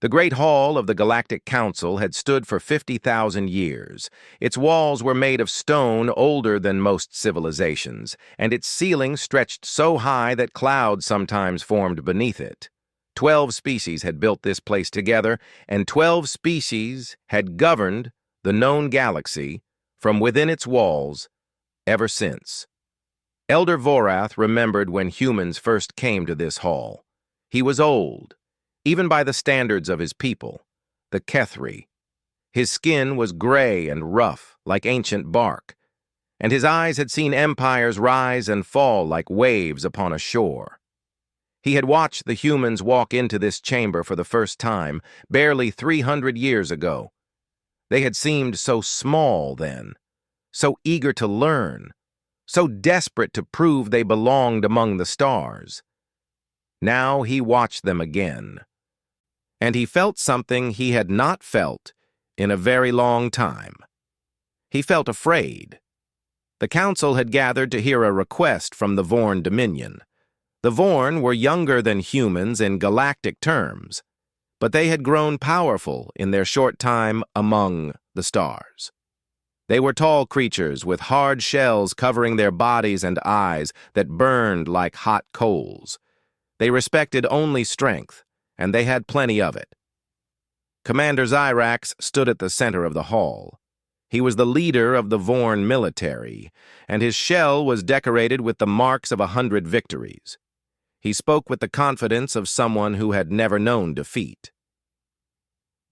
The Great Hall of the Galactic Council had stood for 50,000 years. Its walls were made of stone older than most civilizations, and its ceiling stretched so high that clouds sometimes formed beneath it. 12 species had built this place together, and 12 species had governed the known galaxy from within its walls ever since. Elder Vorath remembered when humans first came to this hall. He was old, even by the standards of his people, the Kethri. His skin was gray and rough, like ancient bark, and his eyes had seen empires rise and fall like waves upon a shore. He had watched the humans walk into this chamber for the first time, barely 300 years ago. They had seemed so small then, so eager to learn, so desperate to prove they belonged among the stars. Now he watched them again, and he felt something he had not felt in a very long time. He felt afraid. The council had gathered to hear a request from the Vorn Dominion. The Vorn were younger than humans in galactic terms, but they had grown powerful in their short time among the stars. They were tall creatures with hard shells covering their bodies and eyes that burned like hot coals. They respected only strength, and they had plenty of it. Commander Zyrax stood at the center of the hall. He was the leader of the Vorn military, and his shell was decorated with the marks of 100 victories. He spoke with the confidence of someone who had never known defeat.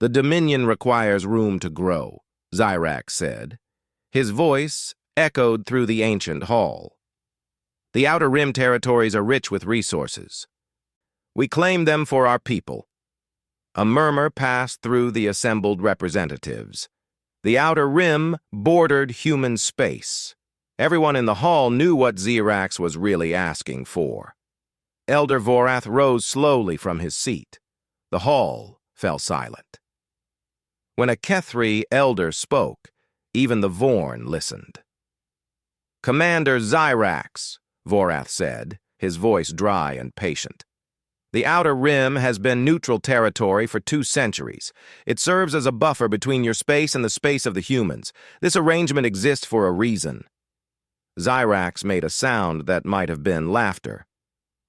"The Dominion requires room to grow," Zyrax said. His voice echoed through the ancient hall. "The Outer Rim territories are rich with resources. We claim them for our people." A murmur passed through the assembled representatives. The Outer Rim bordered human space. Everyone in the hall knew what Zyrax was really asking for. Elder Vorath rose slowly from his seat. The hall fell silent. When a Kethri elder spoke, even the Vorn listened. "Commander Zyrax," Vorath said, his voice dry and patient. "The Outer Rim has been neutral territory for 2 centuries. It serves as a buffer between your space and the space of the humans. This arrangement exists for a reason." Zyrax made a sound that might have been laughter.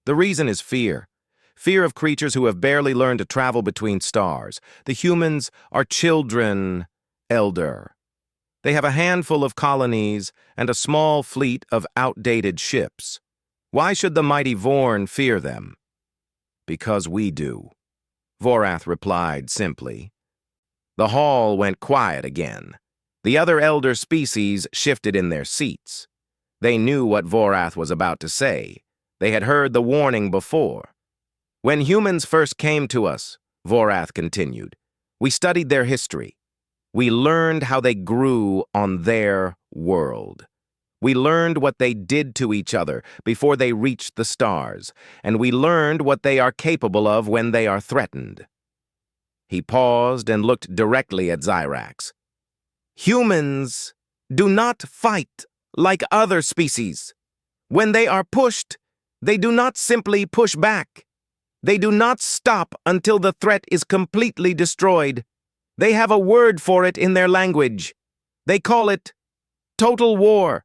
"The reason is fear. Fear of creatures who have barely learned to travel between stars. The humans are children, Elder. They have a handful of colonies and a small fleet of outdated ships. Why should the mighty Vorn fear them?" "Because we do," Vorath replied simply. The hall went quiet again. The other elder species shifted in their seats. They knew what Vorath was about to say. They had heard the warning before. "When humans first came to us," Vorath continued, "we studied their history. We learned how they grew on their world. We learned what they did to each other before they reached the stars, and we learned what they are capable of when they are threatened." He paused and looked directly at Zyrax. "Humans do not fight like other species. When they are pushed, they do not simply push back. They do not stop until the threat is completely destroyed. They have a word for it in their language. They call it total war.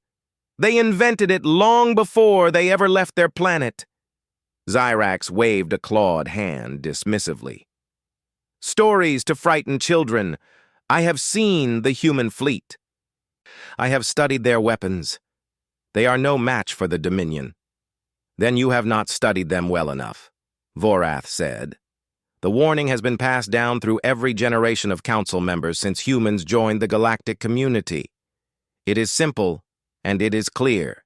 They invented it long before they ever left their planet." Zyrax waved a clawed hand dismissively. "Stories to frighten children. I have seen the human fleet. I have studied their weapons. They are no match for the Dominion." "Then you have not studied them well enough," Vorath said. "The warning has been passed down through every generation of council members since humans joined the galactic community. It is simple, and it is clear.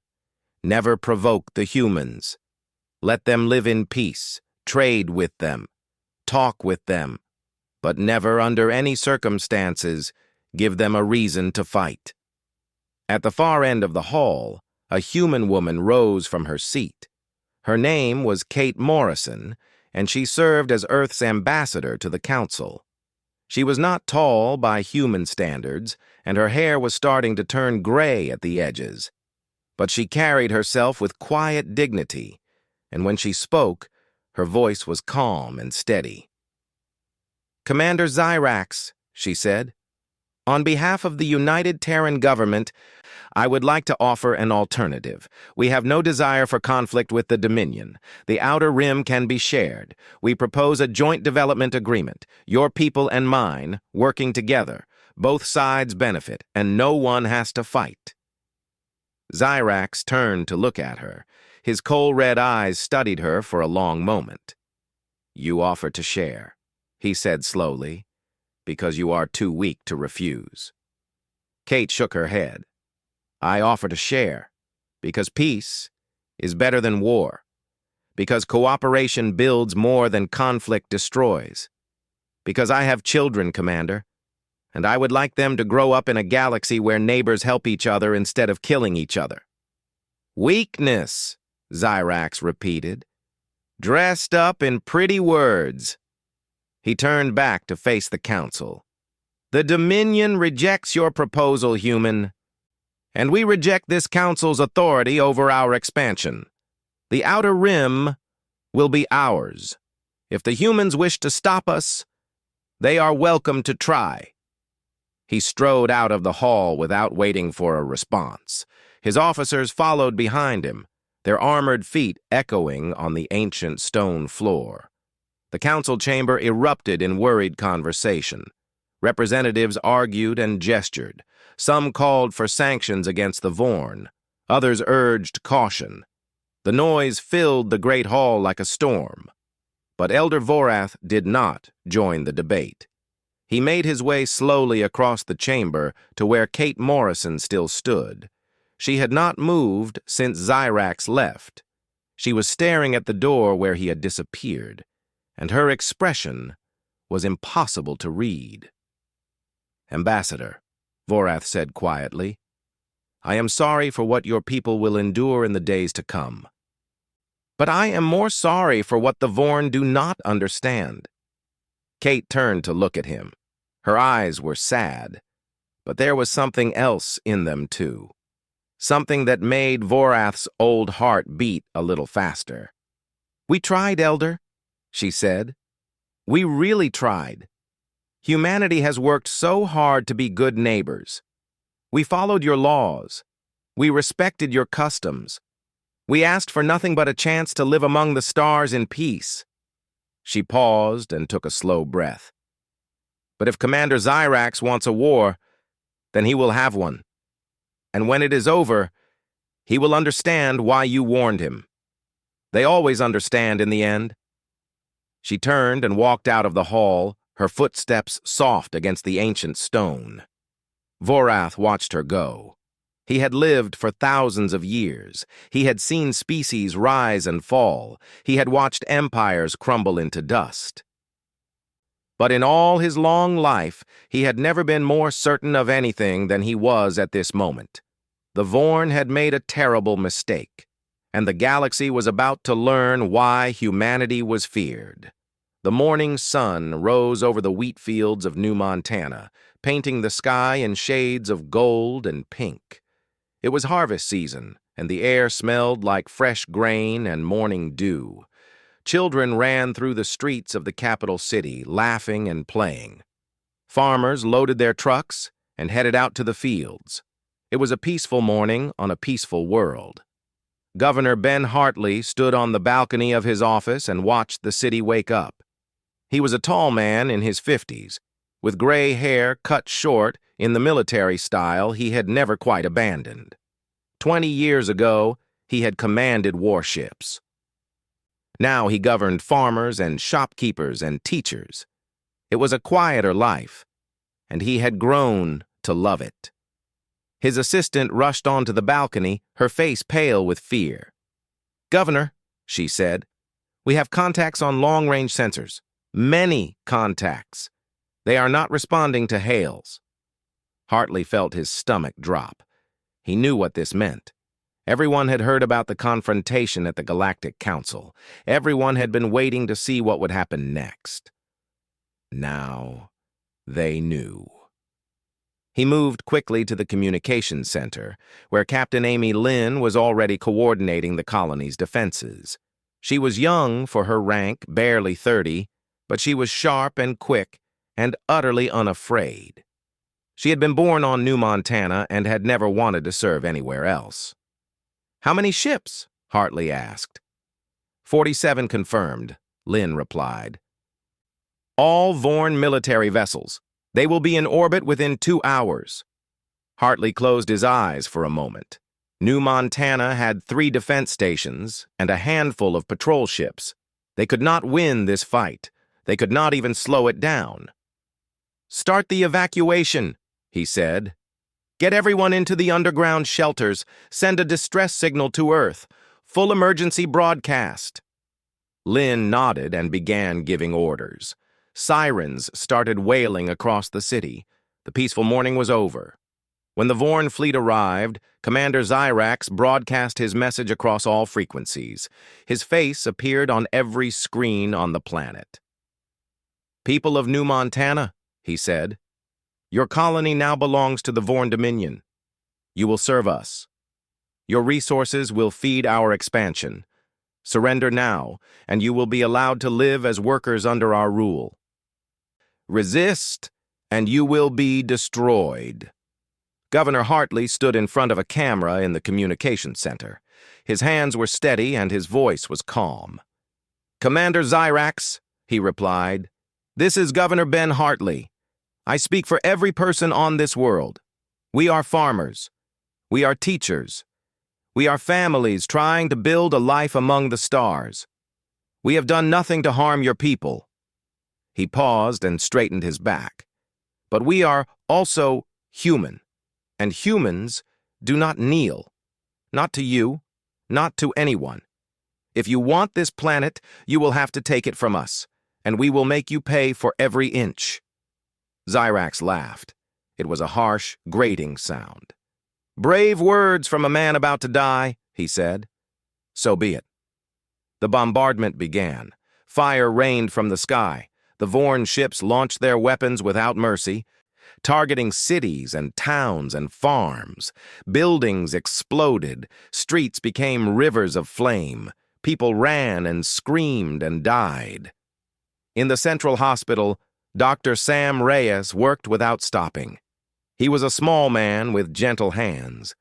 Never provoke the humans. Let them live in peace, trade with them, talk with them, but never under any circumstances give them a reason to fight." At the far end of the hall, a human woman rose from her seat. Her name was Kate Morrison, and she served as Earth's ambassador to the Council. She was not tall by human standards, and her hair was starting to turn gray at the edges. But she carried herself with quiet dignity, and when she spoke, her voice was calm and steady. Commander Zyrax, she said, on behalf of the United Terran government, I would like to offer an alternative. We have no desire for conflict with the Dominion. The Outer Rim can be shared. We propose a joint development agreement, your people and mine, working together. Both sides benefit, and no one has to fight. Zyrax turned to look at her. His coal-red eyes studied her for a long moment. You offer to share, he said slowly, because you are too weak to refuse. Kate shook her head. I offer to share, because peace is better than war, because cooperation builds more than conflict destroys, because I have children, Commander, and I would like them to grow up in a galaxy where neighbors help each other instead of killing each other. Weakness, Zyrax repeated, dressed up in pretty words. He turned back to face the Council. The Dominion rejects your proposal, human, and we reject this Council's authority over our expansion. The Outer Rim will be ours. If the humans wish to stop us, they are welcome to try. He strode out of the hall without waiting for a response. His officers followed behind him, their armored feet echoing on the ancient stone floor. The council chamber erupted in worried conversation. Representatives argued and gestured. Some called for sanctions against the Vorn. Others urged caution. The noise filled the great hall like a storm. But Elder Vorath did not join the debate. He made his way slowly across the chamber to where Kate Morrison still stood. She had not moved since Zyrax left. She was staring at the door where he had disappeared, and her expression was impossible to read. Ambassador, Vorath said quietly, I am sorry for what your people will endure in the days to come. But I am more sorry for what the Vorn do not understand. Kate turned to look at him. Her eyes were sad, but there was something else in them too. Something that made Vorath's old heart beat a little faster. We tried, Elder, she said. We really tried. Humanity has worked so hard to be good neighbors. We followed your laws. We respected your customs. We asked for nothing but a chance to live among the stars in peace. She paused and took a slow breath. But if Commander Zyrax wants a war, then he will have one. And when it is over, he will understand why you warned him. They always understand in the end. She turned and walked out of the hall, her footsteps soft against the ancient stone. Vorath watched her go. He had lived for thousands of years. He had seen species rise and fall. He had watched empires crumble into dust. But in all his long life, he had never been more certain of anything than he was at this moment. The Vorn had made a terrible mistake, and the galaxy was about to learn why humanity was feared. The morning sun rose over the wheat fields of New Montana, painting the sky in shades of gold and pink. It was harvest season, and the air smelled like fresh grain and morning dew. Children ran through the streets of the capital city, laughing and playing. Farmers loaded their trucks and headed out to the fields. It was a peaceful morning on a peaceful world. Governor Ben Hartley stood on the balcony of his office and watched the city wake up. He was a tall man in his 50s, with gray hair cut short in the military style he had never quite abandoned. 20 years ago, he had commanded warships. Now he governed farmers and shopkeepers and teachers. It was a quieter life, and he had grown to love it. His assistant rushed onto the balcony, her face pale with fear. Governor, she said, we have contacts on long-range sensors. Many contacts. They are not responding to hails. Hartley felt his stomach drop. He knew what this meant. Everyone had heard about the confrontation at the Galactic Council. Everyone had been waiting to see what would happen next. Now, they knew. He moved quickly to the communications center, where Captain Amy Lynn was already coordinating the colony's defenses. She was young for her rank, barely 30, but she was sharp and quick, and utterly unafraid. She had been born on New Montana and had never wanted to serve anywhere else. "How many ships?" Hartley asked. 47 confirmed, Lynn replied. "All Vorn military vessels. They will be in orbit within 2 hours." Hartley closed his eyes for a moment. New Montana had 3 defense stations and a handful of patrol ships. They could not win this fight. They could not even slow it down. "Start the evacuation," he said. "Get everyone into the underground shelters. Send a distress signal to Earth. Full emergency broadcast." Lynn nodded and began giving orders. Sirens started wailing across the city. The peaceful morning was over. When the Vorn fleet arrived, Commander Zyrax broadcast his message across all frequencies. His face appeared on every screen on the planet. "People of New Montana," he said, "your colony now belongs to the Vorn Dominion. You will serve us. Your resources will feed our expansion. Surrender now, and you will be allowed to live as workers under our rule. Resist, and you will be destroyed." Governor Hartley stood in front of a camera in the communications center. His hands were steady and his voice was calm. "Commander Zyrax," he replied, "this is Governor Ben Hartley. I speak for every person on this world. We are farmers. We are teachers. We are families trying to build a life among the stars. We have done nothing to harm your people." He paused and straightened his back. "But we are also human, and humans do not kneel. Not to you, not to anyone. If you want this planet, you will have to take it from us, and we will make you pay for every inch." Zyrax laughed. It was a harsh, grating sound. "Brave words from a man about to die," he said. "So be it." The bombardment began. Fire rained from the sky. The Vorn ships launched their weapons without mercy, targeting cities and towns and farms. Buildings exploded. Streets became rivers of flame. People ran and screamed and died. In the central hospital, Dr. Sam Reyes worked without stopping. He was a small man with gentle hands,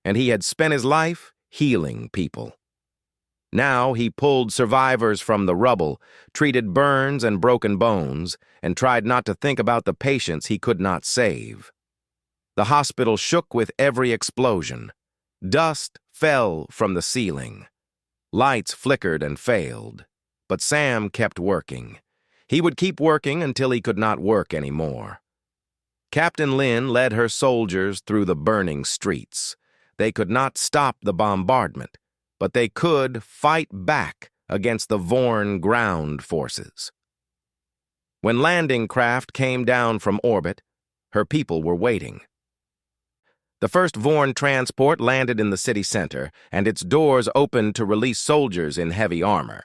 and he had spent his life healing people. Now he pulled survivors from the rubble, treated burns and broken bones, and tried not to think about the patients he could not save. The hospital shook with every explosion. Dust fell from the ceiling. Lights flickered and failed, but Sam kept working. He would keep working until he could not work anymore. Captain Lynn led her soldiers through the burning streets. They could not stop the bombardment, but they could fight back against the Vorn ground forces. When landing craft came down from orbit, her people were waiting. The first Vorn transport landed in the city center, and its doors opened to release soldiers in heavy armor.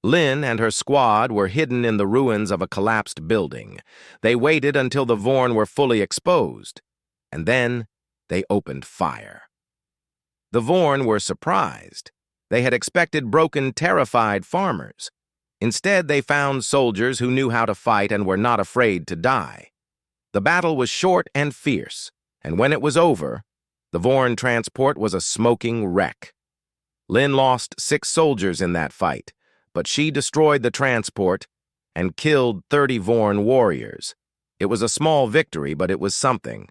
Lynn and her squad were hidden in the ruins of a collapsed building. They waited until the Vorn were fully exposed, and then they opened fire. The Vorn were surprised. They had expected broken, terrified farmers. Instead, they found soldiers who knew how to fight and were not afraid to die. The battle was short and fierce, and when it was over, the Vorn transport was a smoking wreck. Lynn lost 6 soldiers in that fight, but she destroyed the transport and killed 30 Vorn warriors. It was a small victory, but it was something.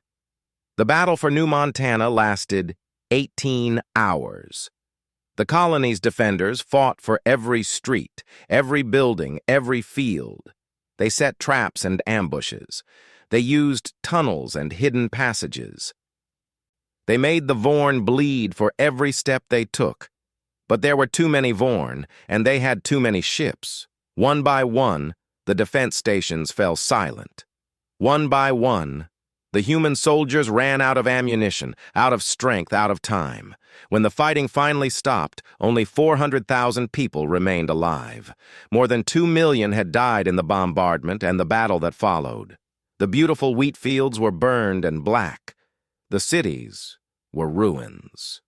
The battle for New Montana lasted 18 hours. The colony's defenders fought for every street, every building, every field. They set traps and ambushes. They used tunnels and hidden passages. They made the Vorn bleed for every step they took. But there were too many Vorn, and they had too many ships. One by one, the defense stations fell silent. One by one, the human soldiers ran out of ammunition, out of strength, out of time. When the fighting finally stopped, only 400,000 people remained alive. More than 2 million had died in the bombardment and the battle that followed. The beautiful wheat fields were burned and black. The cities were ruins.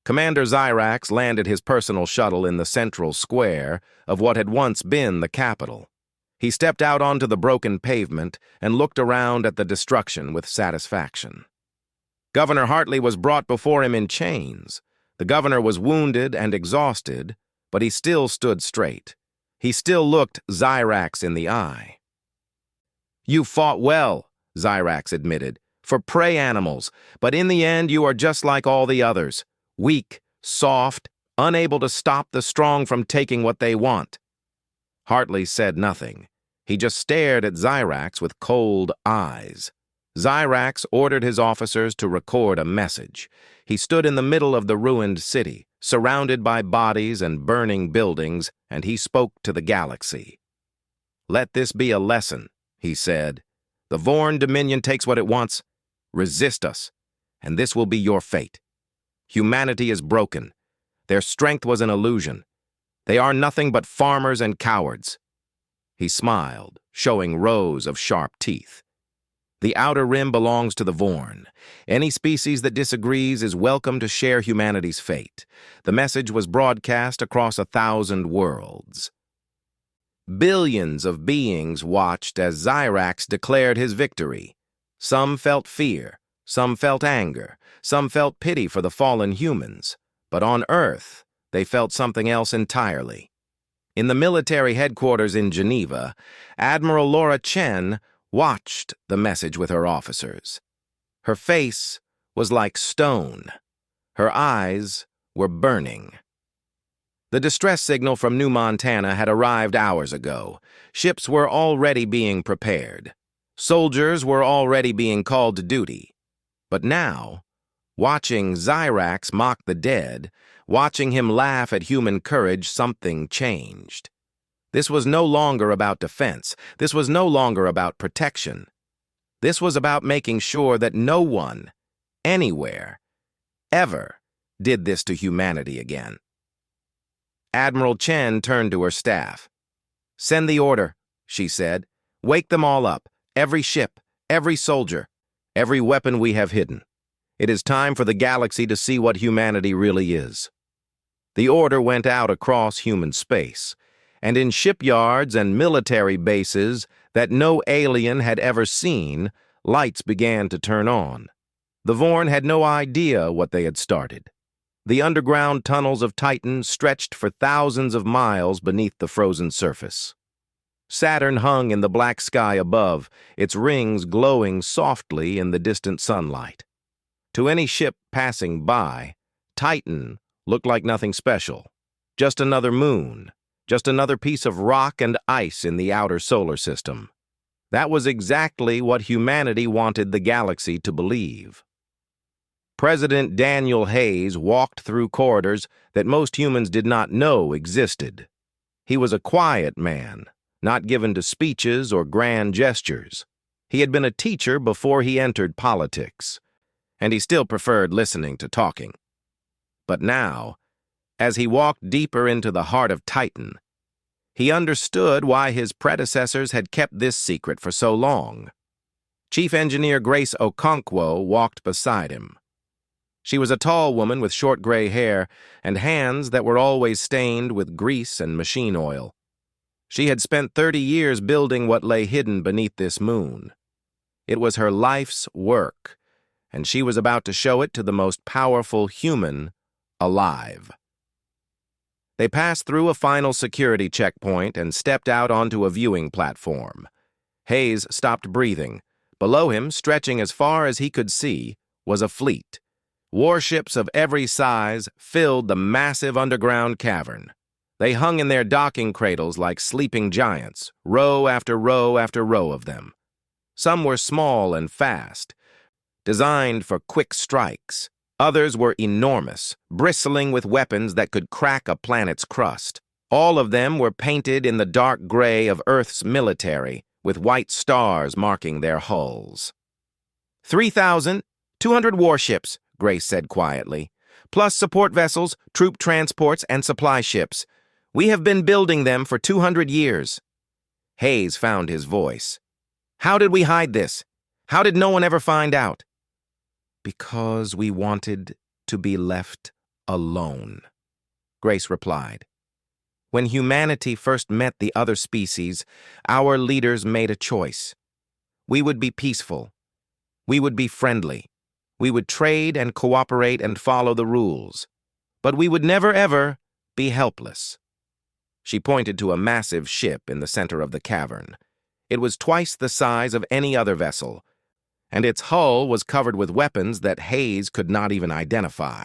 Commander Zyrax landed his personal shuttle in the central square of what had once been the capital. He stepped out onto the broken pavement and looked around at the destruction with satisfaction. Governor Hartley was brought before him in chains. The governor was wounded and exhausted, but he still stood straight. He still looked Zyrax in the eye. "You fought well," Zyrax admitted, "for prey animals, but in the end you are just like all the others, weak, soft, unable to stop the strong from taking what they want." Hartley said nothing. He just stared at Zyrax with cold eyes. Zyrax ordered his officers to record a message. He stood in the middle of the ruined city, surrounded by bodies and burning buildings, and he spoke to the galaxy. "Let this be a lesson," he said. "The Vorn Dominion takes what it wants. Resist us, and this will be your fate. Humanity is broken. Their strength was an illusion. They are nothing but farmers and cowards." He smiled, showing rows of sharp teeth. "The Outer Rim belongs to the Vorn. Any species that disagrees is welcome to share humanity's fate." The message was broadcast across 1,000 worlds. Billions of beings watched as Zyrax declared his victory. Some felt fear, some felt anger, some felt pity for the fallen humans. But on Earth, they felt something else entirely. In the military headquarters in Geneva, Admiral Laura Chen watched the message with her officers. Her face was like stone. Her eyes were burning. The distress signal from New Montana had arrived hours ago. Ships were already being prepared. Soldiers were already being called to duty. But now, watching Zyrax mock the dead, watching him laugh at human courage, something changed. This was no longer about defense. This was no longer about protection. This was about making sure that no one, anywhere, ever did this to humanity again. Admiral Chen turned to her staff. "Send the order," she said. "Wake them all up, every ship, every soldier, every weapon we have hidden. It is time for the galaxy to see what humanity really is." The order went out across human space, and in shipyards and military bases that no alien had ever seen, lights began to turn on. The Vorn had no idea what they had started. The underground tunnels of Titan stretched for thousands of miles beneath the frozen surface. Saturn hung in the black sky above, its rings glowing softly in the distant sunlight. To any ship passing by, Titan looked like nothing special. Just another moon, just another piece of rock and ice in the outer solar system. That was exactly what humanity wanted the galaxy to believe. President Daniel Hayes walked through corridors that most humans did not know existed. He was a quiet man, not given to speeches or grand gestures. He had been a teacher before he entered politics, and he still preferred listening to talking. But now, as he walked deeper into the heart of Titan, he understood why his predecessors had kept this secret for so long. Chief Engineer Grace Okonkwo walked beside him. She was a tall woman with short gray hair and hands that were always stained with grease and machine oil. She had spent 30 years building what lay hidden beneath this moon. It was her life's work, and she was about to show it to the most powerful human alive. They passed through a final security checkpoint and stepped out onto a viewing platform. Hayes stopped breathing. Below him, stretching as far as he could see, was a fleet. Warships of every size filled the massive underground cavern. They hung in their docking cradles like sleeping giants, row after row after row of them. Some were small and fast, designed for quick strikes. Others were enormous, bristling with weapons that could crack a planet's crust. All of them were painted in the dark gray of Earth's military, with white stars marking their hulls. 3,200 warships, Grace said quietly, plus support vessels, troop transports, and supply ships. We have been building them for 200 years. Hayes found his voice. How did we hide this? How did no one ever find out? Because we wanted to be left alone, Grace replied. When humanity first met the other species, our leaders made a choice. We would be peaceful. We would be friendly. We would trade and cooperate and follow the rules. But we would never, ever be helpless. She pointed to a massive ship in the center of the cavern. It was twice the size of any other vessel, and its hull was covered with weapons that Hayes could not even identify.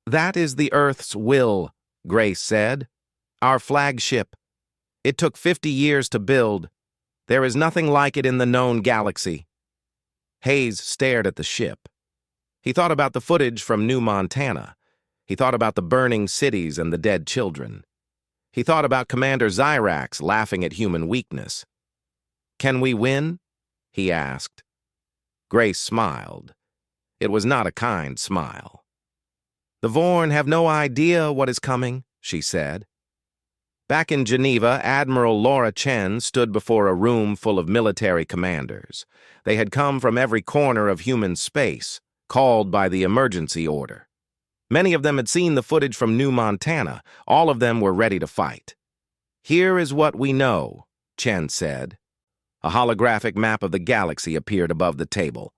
"That is the Earth's will," Grace said. "Our flagship. It took 50 years to build. There is nothing like it in the known galaxy." Hayes stared at the ship. He thought about the footage from New Montana. He thought about the burning cities and the dead children. He thought about Commander Zyrax laughing at human weakness. "Can we win?" he asked. Grace smiled. It was not a kind smile. "The Vorn have no idea what is coming," she said. Back in Geneva, Admiral Laura Chen stood before a room full of military commanders. They had come from every corner of human space, called by the emergency order. Many of them had seen the footage from New Montana. All of them were ready to fight. "Here is what we know," Chen said. A holographic map of the galaxy appeared above the table.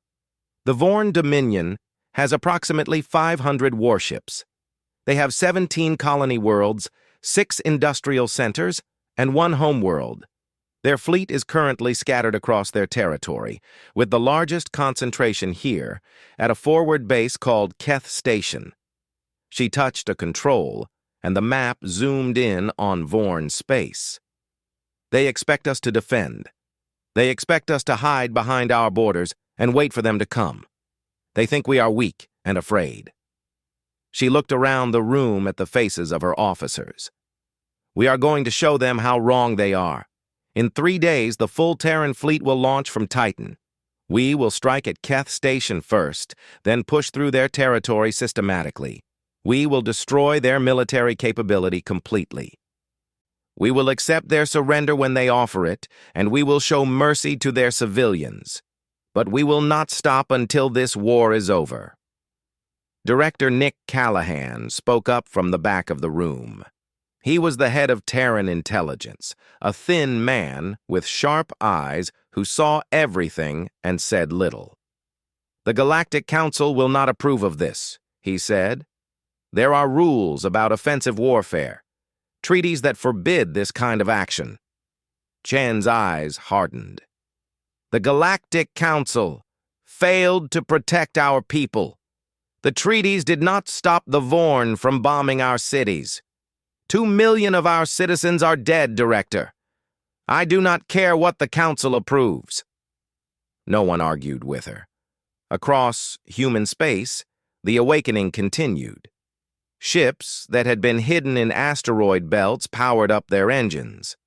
The Vorn Dominion has approximately 500 warships. They have 17 colony worlds, 6 industrial centers, and 1 homeworld. Their fleet is currently scattered across their territory, with the largest concentration here, at a forward base called Keth Station. She touched a control, and the map zoomed in on Vorn space. "They expect us to defend. They expect us to hide behind our borders and wait for them to come. They think we are weak and afraid." She looked around the room at the faces of her officers. "We are going to show them how wrong they are. In 3 days, the full Terran fleet will launch from Titan. We will strike at Keth Station first, then push through their territory systematically. We will destroy their military capability completely. We will accept their surrender when they offer it, and we will show mercy to their civilians. But we will not stop until this war is over." Director Nick Callahan spoke up from the back of the room. He was the head of Terran intelligence, a thin man with sharp eyes who saw everything and said little. "The Galactic Council will not approve of this," he said. "There are rules about offensive warfare, treaties that forbid this kind of action." Chen's eyes hardened. "The Galactic Council failed to protect our people. The treaties did not stop the Vorn from bombing our cities. 2 million of our citizens are dead, Director. I do not care what the Council approves." No one argued with her. Across human space, the awakening continued. Ships that had been hidden in asteroid belts powered up their engines.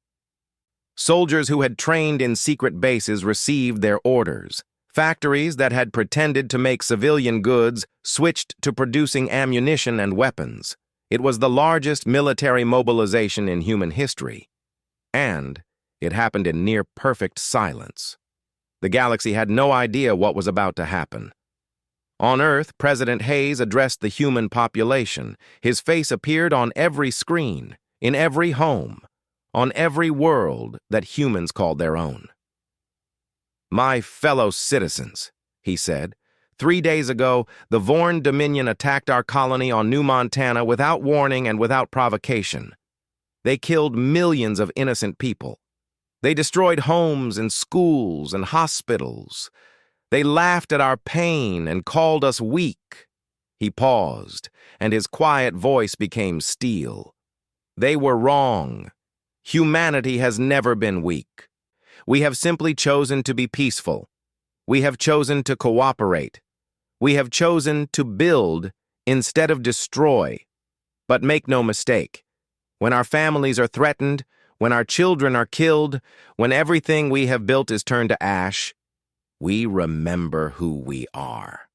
Soldiers who had trained in secret bases received their orders. Factories that had pretended to make civilian goods switched to producing ammunition and weapons. It was the largest military mobilization in human history. And it happened in near-perfect silence. The galaxy had no idea what was about to happen. On Earth, President Hayes addressed the human population. His face appeared on every screen, in every home, on every world that humans called their own. "My fellow citizens," he said, 3 days ago, the Vorn Dominion attacked our colony on New Montana without warning and without provocation. They killed millions of innocent people. They destroyed homes and schools and hospitals. They laughed at our pain and called us weak." He paused, and his quiet voice became steel. "They were wrong. Humanity has never been weak. We have simply chosen to be peaceful. We have chosen to cooperate. We have chosen to build instead of destroy. But make no mistake, when our families are threatened, when our children are killed, when everything we have built is turned to ash, we remember who we are."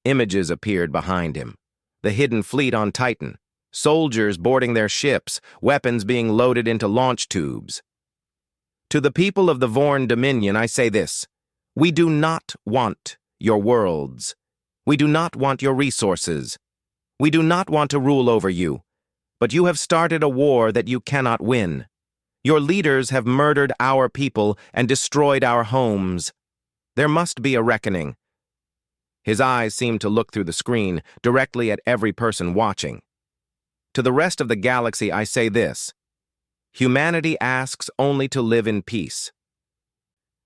Images appeared behind him. The hidden fleet on Titan, soldiers boarding their ships, weapons being loaded into launch tubes. "To the people of the Vorn Dominion, I say this: we do not want your worlds. We do not want your resources. We do not want to rule over you. But you have started a war that you cannot win. Your leaders have murdered our people and destroyed our homes. There must be a reckoning." His eyes seemed to look through the screen, directly at every person watching. "To the rest of the galaxy I say this: humanity asks only to live in peace.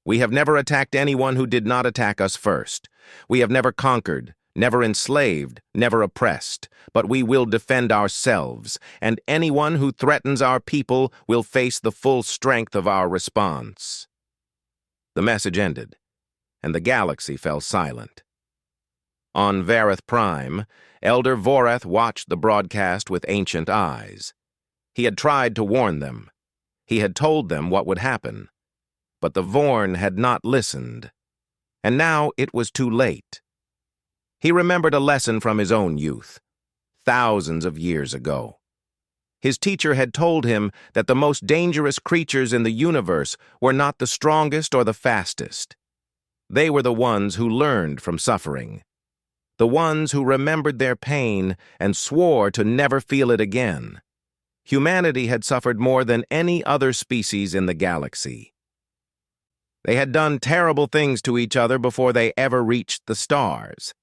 We have never attacked anyone who did not attack us first. We have never conquered, never enslaved, never oppressed, but we will defend ourselves, and anyone who threatens our people will face the full strength of our response." The message ended, and the galaxy fell silent. On Vareth Prime, Elder Voreth watched the broadcast with ancient eyes. He had tried to warn them. He had told them what would happen. But the Vorn had not listened, and now it was too late. He remembered a lesson from his own youth, thousands of years ago. His teacher had told him that the most dangerous creatures in the universe were not the strongest or the fastest. They were the ones who learned from suffering, the ones who remembered their pain and swore to never feel it again. Humanity had suffered more than any other species in the galaxy. They had done terrible things to each other before they ever reached the stars.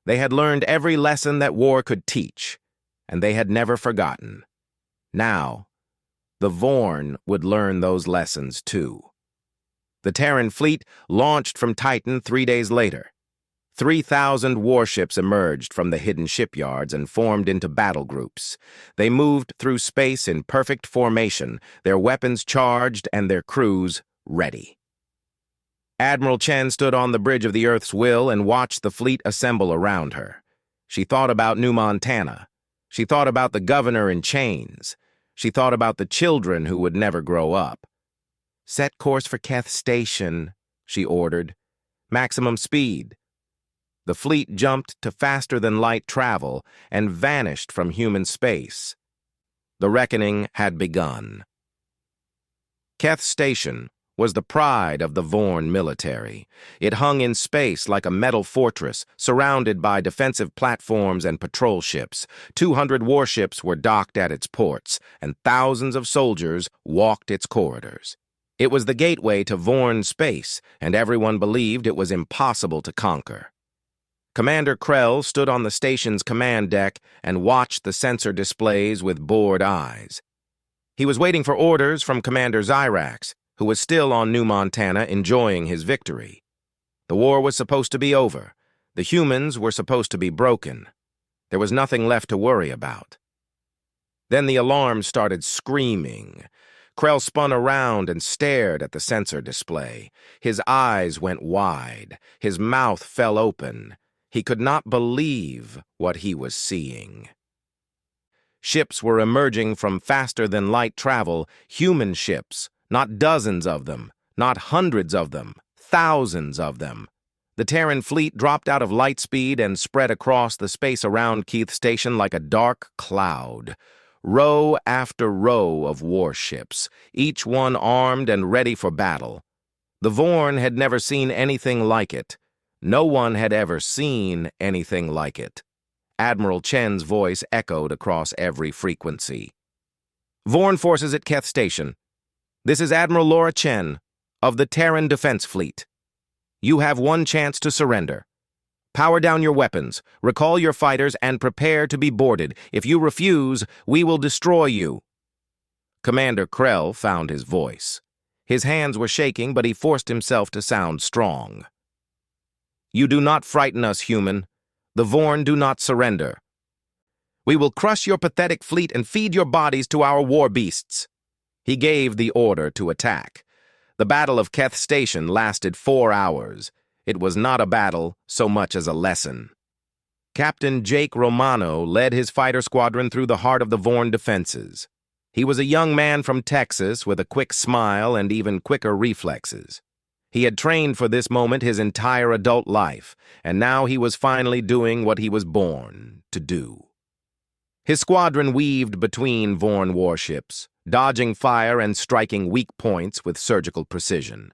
They had learned every lesson that war could teach, and they had never forgotten. Now, the Vorn would learn those lessons too. The Terran fleet launched from Titan 3 days later. 3,000 warships emerged from the hidden shipyards and formed into battle groups. They moved through space in perfect formation, their weapons charged and their crews ready. Admiral Chen stood on the bridge of the Earth's Will and watched the fleet assemble around her. She thought about New Montana. She thought about the governor in chains. She thought about the children who would never grow up. "Set course for Keth Station," she ordered. "Maximum speed." The fleet jumped to faster-than-light travel and vanished from human space. The reckoning had begun. Keth Station was the pride of the Vorn military. It hung in space like a metal fortress, surrounded by defensive platforms and patrol ships. 200 warships were docked at its ports, and thousands of soldiers walked its corridors. It was the gateway to Vorn space, and everyone believed it was impossible to conquer. Commander Krell stood on the station's command deck and watched the sensor displays with bored eyes. He was waiting for orders from Commander Zyrax, who was still on New Montana enjoying his victory. The war was supposed to be over. The humans were supposed to be broken. There was nothing left to worry about. Then the alarm started screaming. Krell spun around and stared at the sensor display. His eyes went wide. His mouth fell open. He could not believe what he was seeing. Ships were emerging from faster-than-light travel, human ships, not dozens of them, not hundreds of them, thousands of them. The Terran fleet dropped out of light speed and spread across the space around Keith Station like a dark cloud. Row after row of warships, each one armed and ready for battle. The Vorn had never seen anything like it. No one had ever seen anything like it. Admiral Chen's voice echoed across every frequency. "Vorn forces at Keth Station. This is Admiral Laura Chen of the Terran Defense Fleet. You have one chance to surrender. Power down your weapons, recall your fighters, and prepare to be boarded. If you refuse, we will destroy you." Commander Krell found his voice. His hands were shaking, but he forced himself to sound strong. "You do not frighten us, human. The Vorn do not surrender. We will crush your pathetic fleet and feed your bodies to our war beasts." He gave the order to attack. The Battle of Keth Station lasted 4 hours. It was not a battle so much as a lesson. Captain Jake Romano led his fighter squadron through the heart of the Vorn defenses. He was a young man from Texas with a quick smile and even quicker reflexes. He had trained for this moment his entire adult life, and now he was finally doing what he was born to do. His squadron weaved between Vorn warships, dodging fire and striking weak points with surgical precision.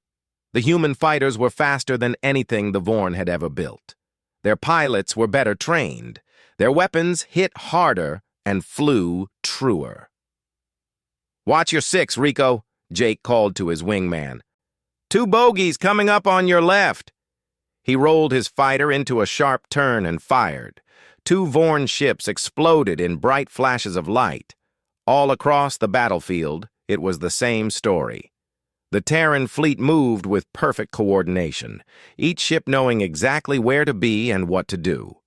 The human fighters were faster than anything the Vorn had ever built. Their pilots were better trained. Their weapons hit harder and flew truer. "Watch your six, Rico," Jake called to his wingman. "Two bogeys coming up on your left." He rolled his fighter into a sharp turn and fired. Two Vorn ships exploded in bright flashes of light. All across the battlefield, it was the same story. The Terran fleet moved with perfect coordination, each ship knowing exactly where to be and what to do.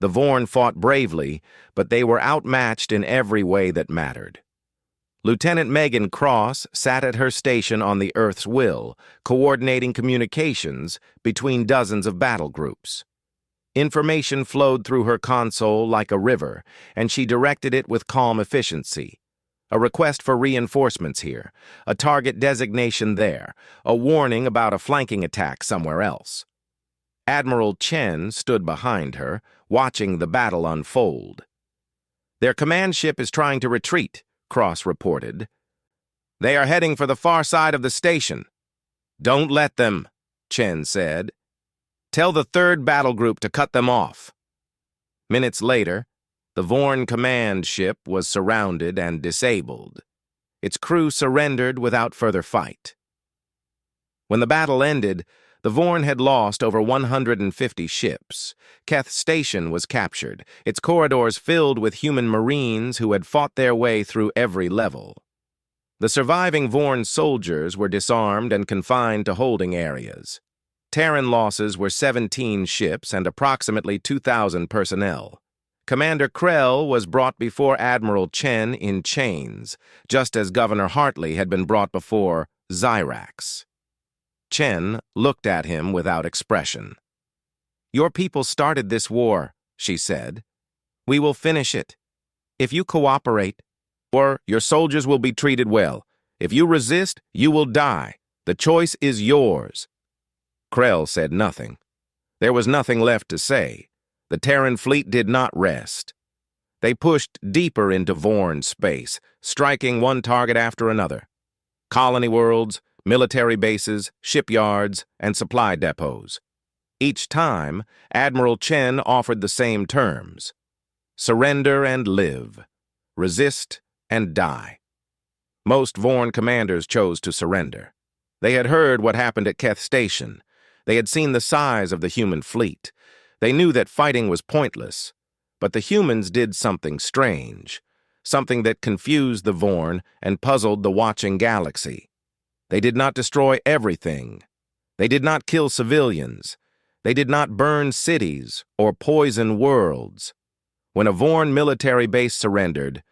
The Vorn fought bravely, but they were outmatched in every way that mattered. Lieutenant Megan Cross sat at her station on the Earth's Will, coordinating communications between dozens of battle groups. Information flowed through her console like a river, and she directed it with calm efficiency. A request for reinforcements here, a target designation there, a warning about a flanking attack somewhere else. Admiral Chen stood behind her, watching the battle unfold. "Their command ship is trying to retreat," Cross reported. "They are heading for the far side of the station." "Don't let them," Chen said. "Tell the third battle group to cut them off." Minutes later, the Vorn command ship was surrounded and disabled. Its crew surrendered without further fight. When the battle ended, the Vorn had lost over 150 ships. Keth Station was captured, its corridors filled with human marines who had fought their way through every level. The surviving Vorn soldiers were disarmed and confined to holding areas. Terran losses were 17 ships and approximately 2,000 personnel. Commander Krell was brought before Admiral Chen in chains, just as Governor Hartley had been brought before Zyrax. Chen looked at him without expression. "Your people started this war," she said. "We will finish it. If you cooperate, or your soldiers will be treated well. If you resist, you will die. The choice is yours." Krell said nothing. There was nothing left to say. The Terran fleet did not rest. They pushed deeper into Vorn space, striking one target after another. Colony worlds, military bases, shipyards, and supply depots. Each time, Admiral Chen offered the same terms: surrender and live, resist and die. Most Vorn commanders chose to surrender. They had heard what happened at Keth Station. They had seen the size of the human fleet. They knew that fighting was pointless, but the humans did something strange, something that confused the Vorn and puzzled the watching galaxy. They did not destroy everything. They did not kill civilians. They did not burn cities or poison worlds. When a Vorn military base surrendered,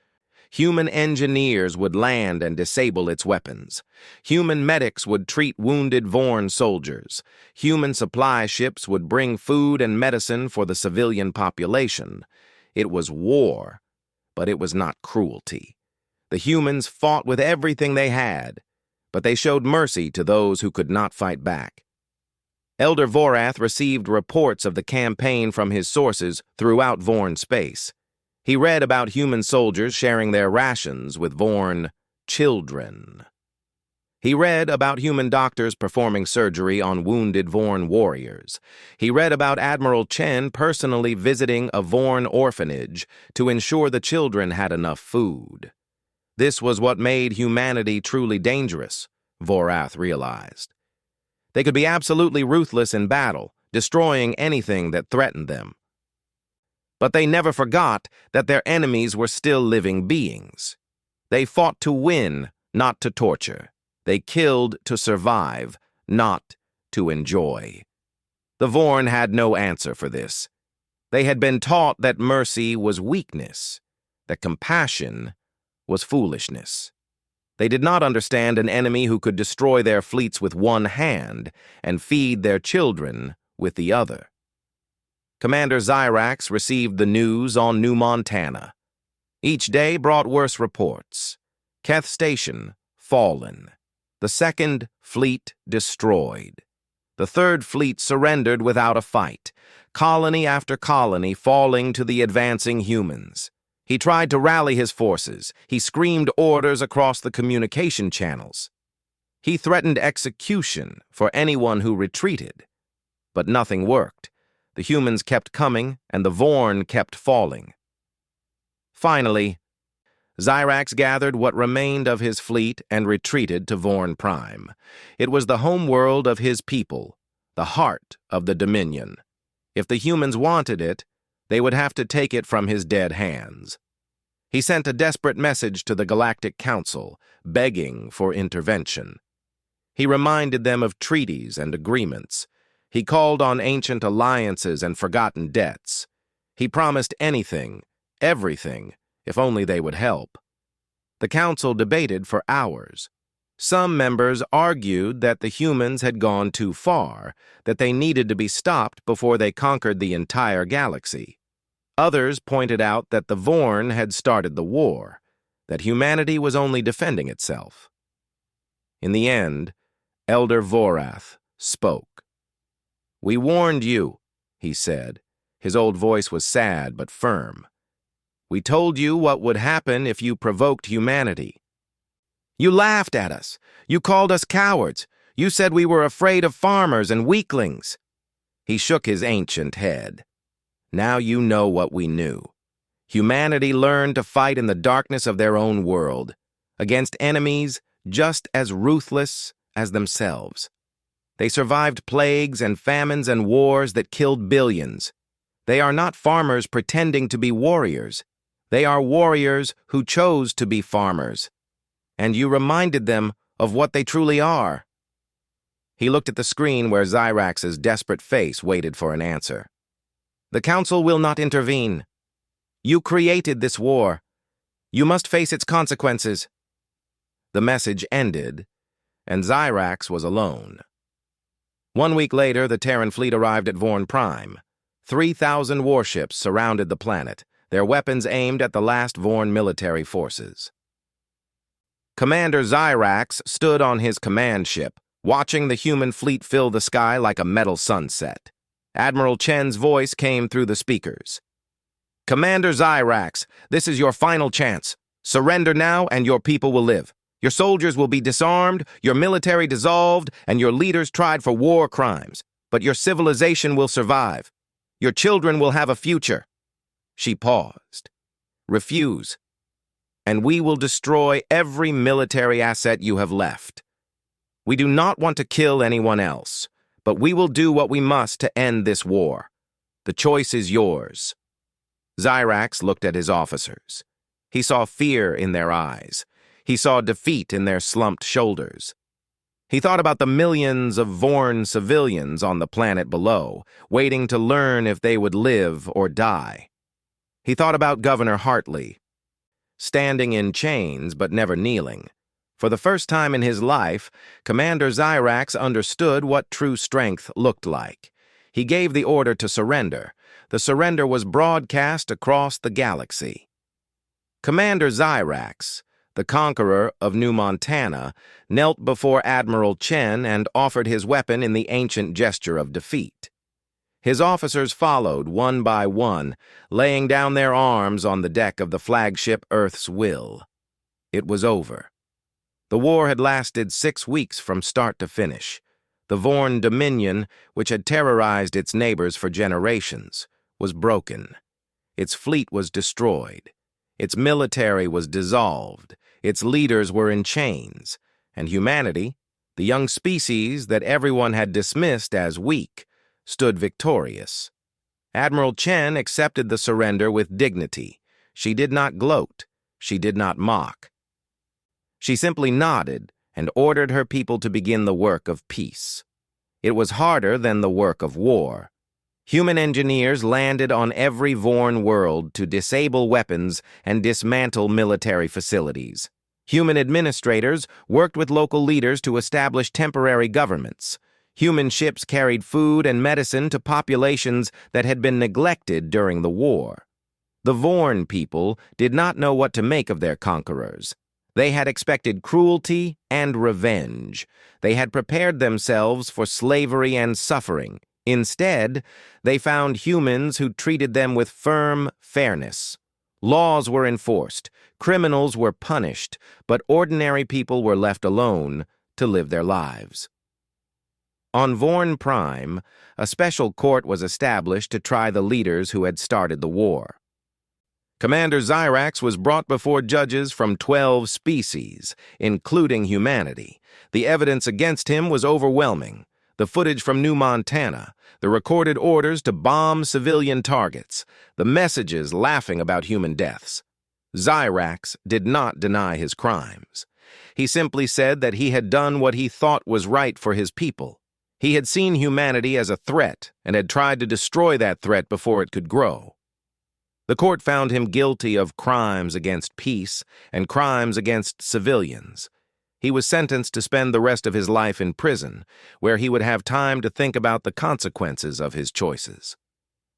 human engineers would land and disable its weapons. Human medics would treat wounded Vorn soldiers. Human supply ships would bring food and medicine for the civilian population. It was war, but it was not cruelty. The humans fought with everything they had, but they showed mercy to those who could not fight back. Elder Vorath received reports of the campaign from his sources throughout Vorn space. He read about human soldiers sharing their rations with Vorn children. He read about human doctors performing surgery on wounded Vorn warriors. He read about Admiral Chen personally visiting a Vorn orphanage to ensure the children had enough food. This was what made humanity truly dangerous, Vorath realized. They could be absolutely ruthless in battle, destroying anything that threatened them. But they never forgot that their enemies were still living beings. They fought to win, not to torture. They killed to survive, not to enjoy. The Vorn had no answer for this. They had been taught that mercy was weakness, that compassion was foolishness. They did not understand an enemy who could destroy their fleets with one hand and feed their children with the other. Commander Zyrax received the news on New Montana. Each day brought worse reports. Keth Station, fallen. The Second Fleet destroyed. The Third Fleet surrendered without a fight. Colony after colony falling to the advancing humans. He tried to rally his forces. He screamed orders across the communication channels. He threatened execution for anyone who retreated. But nothing worked. The humans kept coming, and the Vorn kept falling. Finally, Xyrax gathered what remained of his fleet and retreated to Vorn Prime. It was the home world of his people, the heart of the Dominion. If the humans wanted it, they would have to take it from his dead hands. He sent a desperate message to the Galactic Council, begging for intervention. He reminded them of treaties and agreements. He called on ancient alliances and forgotten debts. He promised anything, everything, if only they would help. The council debated for hours. Some members argued that the humans had gone too far, that they needed to be stopped before they conquered the entire galaxy. Others pointed out that the Vorn had started the war, that humanity was only defending itself. In the end, Elder Vorath spoke. "We warned you," he said. His old voice was sad but firm. "We told you what would happen if you provoked humanity. You laughed at us. You called us cowards. You said we were afraid of farmers and weaklings." He shook his ancient head. "Now you know what we knew. Humanity learned to fight in the darkness of their own world, against enemies just as ruthless as themselves. They survived plagues and famines and wars that killed billions. They are not farmers pretending to be warriors. They are warriors who chose to be farmers. And you reminded them of what they truly are." He looked at the screen where Xyrax's desperate face waited for an answer. "The Council will not intervene. You created this war. You must face its consequences." The message ended, and Xyrax was alone. 1 week later, the Terran fleet arrived at Vorn Prime. 3,000 warships surrounded the planet, their weapons aimed at the last Vorn military forces. Commander Xyrax stood on his command ship, watching the human fleet fill the sky like a metal sunset. Admiral Chen's voice came through the speakers. "Commander Xyrax, this is your final chance. Surrender now and your people will live. Your soldiers will be disarmed, your military dissolved, and your leaders tried for war crimes. But your civilization will survive. Your children will have a future." She paused. "Refuse, and we will destroy every military asset you have left. We do not want to kill anyone else, but we will do what we must to end this war. The choice is yours." Xyrax looked at his officers. He saw fear in their eyes. He saw defeat in their slumped shoulders. He thought about the millions of Vorn civilians on the planet below, waiting to learn if they would live or die. He thought about Governor Hartley, standing in chains but never kneeling. For the first time in his life, Commander Xyrax understood what true strength looked like. He gave the order to surrender. The surrender was broadcast across the galaxy. Commander Xyrax, the conqueror of New Montana, knelt before Admiral Chen and offered his weapon in the ancient gesture of defeat. His officers followed one by one, laying down their arms on the deck of the flagship Earth's Will. It was over. The war had lasted 6 weeks from start to finish. The Vorn Dominion, which had terrorized its neighbors for generations, was broken. Its fleet was destroyed. Its military was dissolved. Its leaders were in chains. And humanity, the young species that everyone had dismissed as weak, stood victorious. Admiral Chen accepted the surrender with dignity. She did not gloat. She did not mock. She simply nodded and ordered her people to begin the work of peace. It was harder than the work of war. Human engineers landed on every Vorn world to disable weapons and dismantle military facilities. Human administrators worked with local leaders to establish temporary governments. Human ships carried food and medicine to populations that had been neglected during the war. The Vorn people did not know what to make of their conquerors. They had expected cruelty and revenge. They had prepared themselves for slavery and suffering. Instead, they found humans who treated them with firm fairness. Laws were enforced, criminals were punished, but ordinary people were left alone to live their lives. On Vorn Prime, a special court was established to try the leaders who had started the war. Commander Xyrax was brought before judges from 12 species, including humanity. The evidence against him was overwhelming. The footage from New Montana, the recorded orders to bomb civilian targets, the messages laughing about human deaths. Xyrax did not deny his crimes. He simply said that he had done what he thought was right for his people. He had seen humanity as a threat and had tried to destroy that threat before it could grow. The court found him guilty of crimes against peace and crimes against civilians. He was sentenced to spend the rest of his life in prison, where he would have time to think about the consequences of his choices.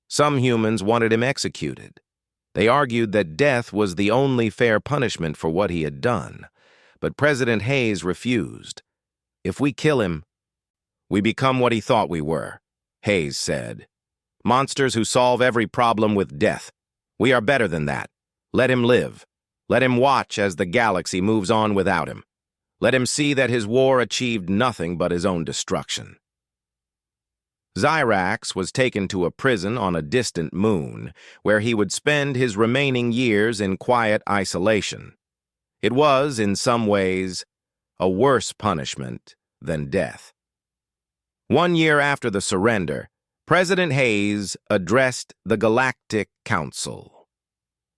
Some humans wanted him executed. They argued that death was the only fair punishment for what he had done. But President Hayes refused. "If we kill him, we become what he thought we were," Hayes said. "Monsters who solve every problem with death. We are better than that. Let him live. Let him watch as the galaxy moves on without him. Let him see that his war achieved nothing but his own destruction." Xyrax was taken to a prison on a distant moon, where he would spend his remaining years in quiet isolation. It was, in some ways, a worse punishment than death. 1 year after the surrender, President Hayes addressed the Galactic Council.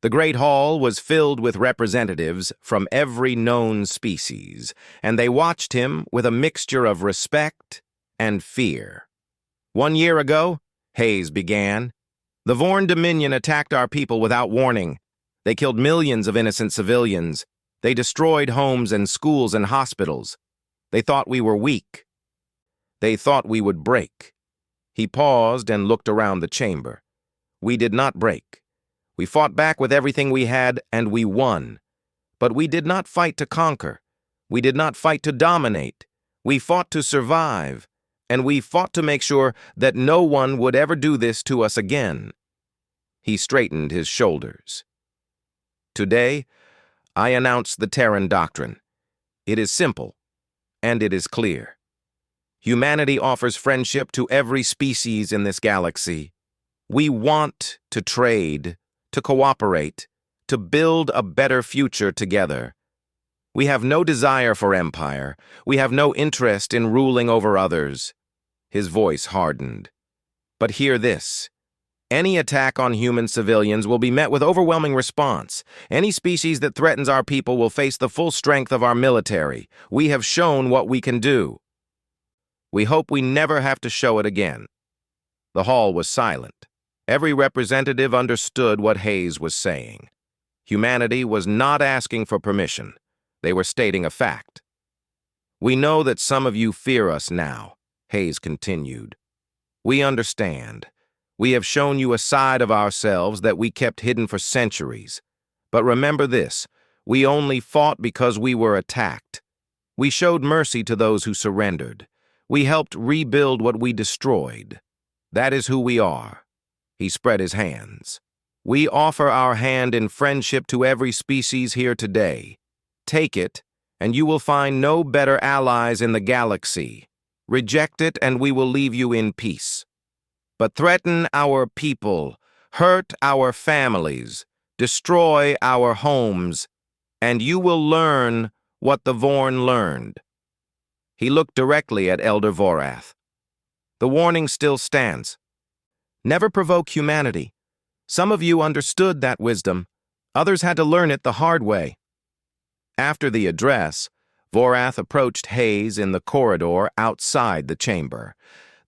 The Great Hall was filled with representatives from every known species, and they watched him with a mixture of respect and fear. "1 year ago," Hayes began, "the Vorn Dominion attacked our people without warning. They killed millions of innocent civilians. They destroyed homes and schools and hospitals. They thought we were weak. They thought we would break." He paused and looked around the chamber. "We did not break. We fought back with everything we had, and we won. But we did not fight to conquer. We did not fight to dominate. We fought to survive, and we fought to make sure that no one would ever do this to us again." He straightened his shoulders. "Today, I announce the Terran Doctrine. It is simple, and it is clear. Humanity offers friendship to every species in this galaxy. We want to trade, to cooperate, to build a better future together. We have no desire for empire. We have no interest in ruling over others." His voice hardened. "But hear this. Any attack on human civilians will be met with overwhelming response. Any species that threatens our people will face the full strength of our military. We have shown what we can do. We hope we never have to show it again." The hall was silent. Every representative understood what Hayes was saying. Humanity was not asking for permission. They were stating a fact. "We know that some of you fear us now," Hayes continued. "We understand. We have shown you a side of ourselves that we kept hidden for centuries. But remember this, we only fought because we were attacked. We showed mercy to those who surrendered. We helped rebuild what we destroyed. That is who we are." He spread his hands. "We offer our hand in friendship to every species here today. Take it, and you will find no better allies in the galaxy. Reject it, and we will leave you in peace. But threaten our people, hurt our families, destroy our homes, and you will learn what the Vorn learned." He looked directly at Elder Vorath. "The warning still stands. Never provoke humanity. Some of you understood that wisdom. Others had to learn it the hard way." After the address, Vorath approached Hayes in the corridor outside the chamber.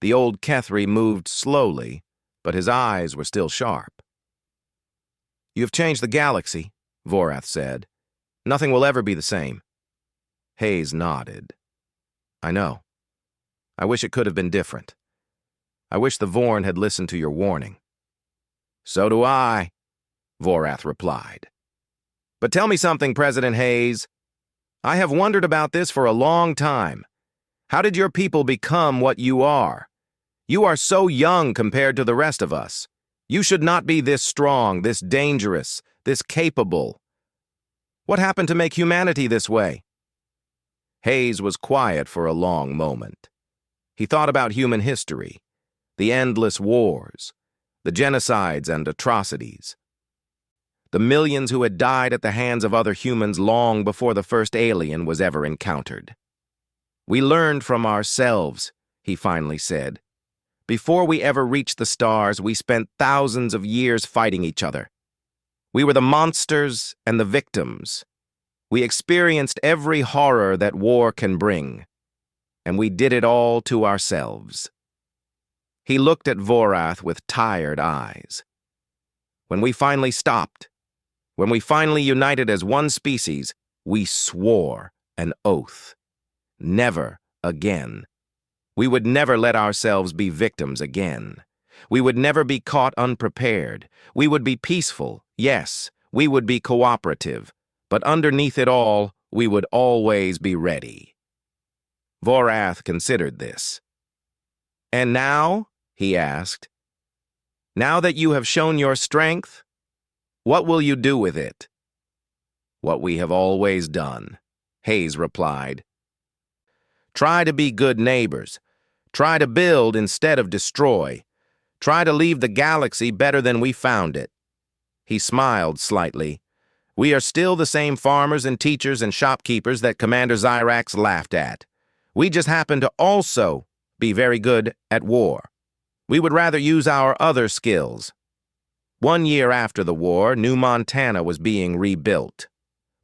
The old Kethri moved slowly, but his eyes were still sharp. "You have changed the galaxy," Vorath said. "Nothing will ever be the same." Hayes nodded. "I know. I wish it could have been different. I wish the Vorn had listened to your warning." "So do I," Vorath replied. "But tell me something, President Hayes. I have wondered about this for a long time. How did your people become what you are? You are so young compared to the rest of us. You should not be this strong, this dangerous, this capable. What happened to make humanity this way?" Hayes was quiet for a long moment. He thought about human history, the endless wars, the genocides and atrocities. the millions who had died at the hands of other humans long before the first alien was ever encountered. "We learned from ourselves," he finally said. "Before we ever reached the stars, we spent thousands of years fighting each other. We were the monsters and the victims. We experienced every horror that war can bring, and we did it all to ourselves." He looked at Vorath with tired eyes. "When we finally stopped, when we finally united as one species, we swore an oath. Never again. We would never let ourselves be victims again. We would never be caught unprepared. We would be peaceful, yes, we would be cooperative, but underneath it all, we would always be ready." Vorath considered this. "And now?" he asked. "Now that you have shown your strength, what will you do with it?" "What we have always done," Hayes replied. "Try to be good neighbors. Try to build instead of destroy. Try to leave the galaxy better than we found it." He smiled slightly. "We are still the same farmers and teachers and shopkeepers that Commander Zyrax laughed at. We just happen to also be very good at war. We would rather use our other skills." 1 year after the war, New Montana was being rebuilt.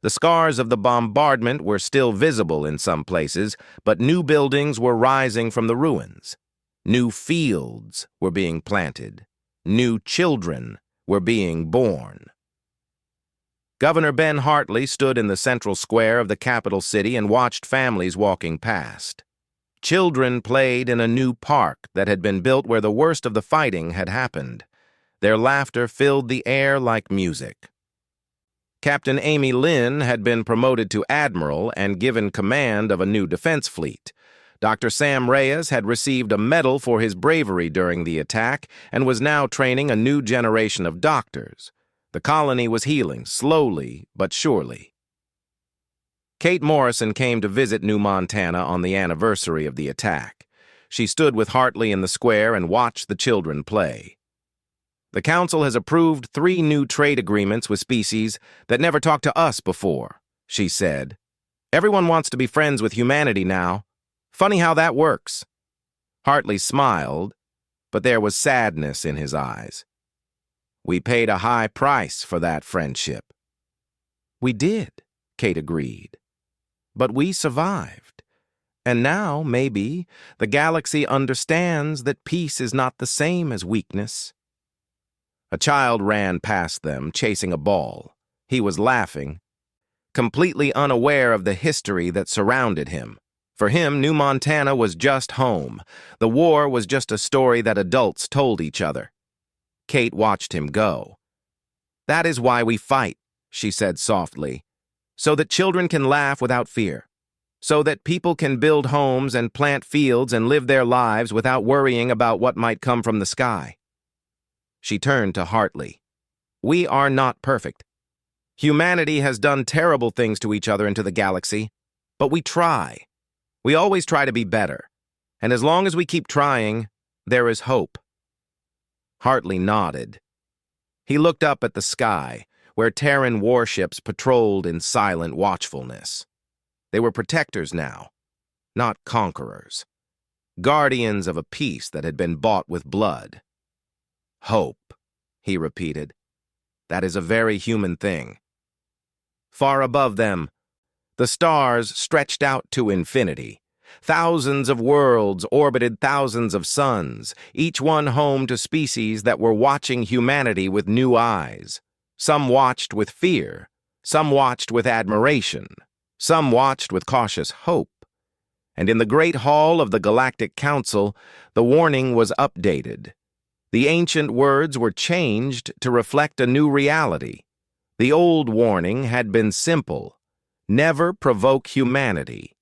The scars of the bombardment were still visible in some places, but new buildings were rising from the ruins. New fields were being planted. New children were being born. Governor Ben Hartley stood in the central square of the capital city and watched families walking past. Children played in a new park that had been built where the worst of the fighting had happened. Their laughter filled the air like music. Captain Amy Lynn had been promoted to admiral and given command of a new defense fleet. Dr. Sam Reyes had received a medal for his bravery during the attack and was now training a new generation of doctors. The colony was healing, slowly but surely. Kate Morrison came to visit New Montana on the anniversary of the attack. She stood with Hartley in the square and watched the children play. "The Council has approved 3 new trade agreements with species that never talked to us before," she said. "Everyone wants to be friends with humanity now. Funny how that works." Hartley smiled, but there was sadness in his eyes. "We paid a high price for that friendship." "We did," Kate agreed. "But we survived. And now, maybe, the galaxy understands that peace is not the same as weakness." A child ran past them, chasing a ball. He was laughing, completely unaware of the history that surrounded him. For him, New Montana was just home. The war was just a story that adults told each other. Kate watched him go. "That is why we fight," she said softly, "so that children can laugh without fear, so that people can build homes and plant fields and live their lives without worrying about what might come from the sky." She turned to Hartley. "We are not perfect. Humanity has done terrible things to each other and to the galaxy, but we try. We always try to be better, and as long as we keep trying, there is hope." Hartley nodded. He looked up at the sky, where Terran warships patrolled in silent watchfulness. They were protectors now, not conquerors. Guardians of a peace that had been bought with blood. "Hope," he repeated. "That is a very human thing." Far above them, the stars stretched out to infinity. Thousands of worlds orbited thousands of suns, each one home to species that were watching humanity with new eyes. Some watched with fear, some watched with admiration, some watched with cautious hope. And in the great hall of the Galactic Council, the warning was updated. The ancient words were changed to reflect a new reality. The old warning had been simple: never provoke humanity.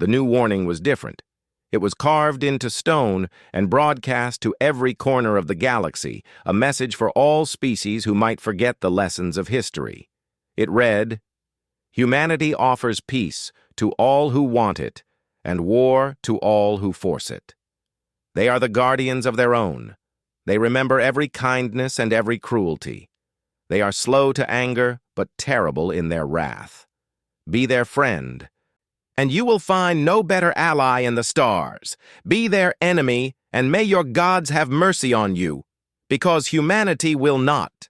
The new warning was different. It was carved into stone and broadcast to every corner of the galaxy, a message for all species who might forget the lessons of history. It read, "Humanity offers peace to all who want it, and war to all who force it. They are the guardians of their own. They remember every kindness and every cruelty. They are slow to anger, but terrible in their wrath. Be their friend, and you will find no better ally in the stars. Be their enemy, and may your gods have mercy on you, because humanity will not.